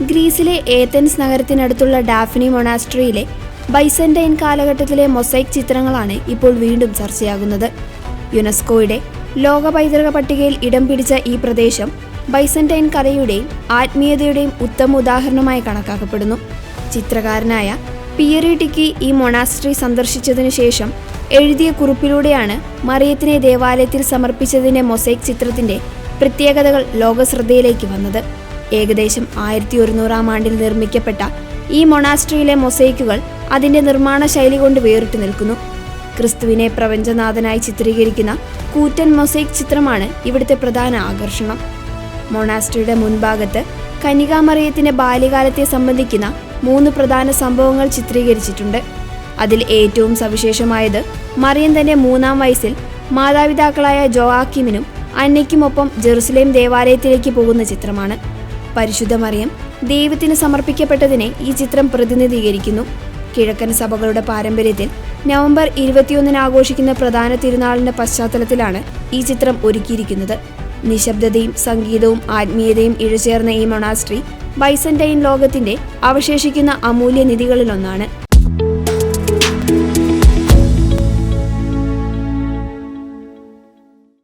ഗ്രീസിലെ Athens നഗരത്തിനടുത്തുള്ള Daphnia മൊണാസ്ട്രിയിലെ Byzantine കാലഘട്ടത്തിലെ mosaic ചിത്രങ്ങളാണ് ഇപ്പോൾ വീണ്ടും ചർച്ചയാകുന്നത്. യുനെസ്കോയുടെ ലോക പൈതൃക പട്ടികയിൽ ഇടം പിടിച്ച ഈ പ്രദേശം ബൈസന്റൈൻ കലയുടെയും ആത്മീയതയുടെയും ഉത്തമ ഉദാഹരണമായി കണക്കാക്കപ്പെടുന്നു. ചിത്രകാരനായ പിയറി ടിക്കി ഈ മൊണാസ്ട്രി സന്ദർശിച്ചതിനു ശേഷം എഴുതിയ കുറിപ്പിലൂടെയാണ് മറിയത്തിനെ ദേവാലയത്തിൽ സമർപ്പിച്ചതിന്റെ മൊസൈക്ക് ചിത്രത്തിന്റെ പ്രത്യേകതകൾ ലോകശ്രദ്ധയിലേക്ക് വന്നത്. ഏകദേശം 1100-ആം ആണ്ടിൽ നിർമ്മിക്കപ്പെട്ട ഈ മൊണാസ്ട്രിയിലെ മൊസൈക്കുകൾ അതിന്റെ നിർമ്മാണ ശൈലി കൊണ്ട് വേറിട്ട് നിൽക്കുന്നു. ക്രിസ്തുവിനെ പ്രപഞ്ചനാഥനായി ചിത്രീകരിക്കുന്ന കൂറ്റൻ മൊസൈക്ക് ചിത്രമാണ് ഇവിടുത്തെ പ്രധാന ആകർഷണം. മൊണാസ്ട്രിയുടെ മുൻഭാഗത്ത് കന്യകാമറിയത്തിന്റെ ബാല്യകാലത്തെ സംബന്ധിക്കുന്ന 3 പ്രധാന സംഭവങ്ങൾ ചിത്രീകരിച്ചിട്ടുണ്ട്. അതിൽ ഏറ്റവും സവിശേഷമായത് മറിയം തന്റെ 3-ാം വയസ്സിൽ മാതാപിതാക്കളായ ജോആക്കിമിനും അന്നയ്ക്കുമൊപ്പം ജെറുസലേം ദേവാലയത്തിലേക്ക് പോകുന്ന ചിത്രമാണ്. പരിശുദ്ധ മറിയം ദൈവത്തിന് സമർപ്പിക്കപ്പെട്ടതിനെ ഈ ചിത്രം പ്രതിനിധീകരിക്കുന്നു. കിഴക്കൻ സഭകളുടെ പാരമ്പര്യത്തിൽ നവംബർ 21-ന് ആഘോഷിക്കുന്ന പ്രധാന തിരുനാളിന്റെ പശ്ചാത്തലത്തിലാണ് ഈ ചിത്രം ഒരുക്കിയിരിക്കുന്നത്. നിശബ്ദതയും സംഗീതവും ആത്മീയതയും ഇഴചേർന്ന ഈ മൊണാസ്ട്രി ബൈസന്റൈൻ ലോകത്തിന്റെ അവശേഷിക്കുന്ന അമൂല്യ നിധികളിലൊന്നാണ്.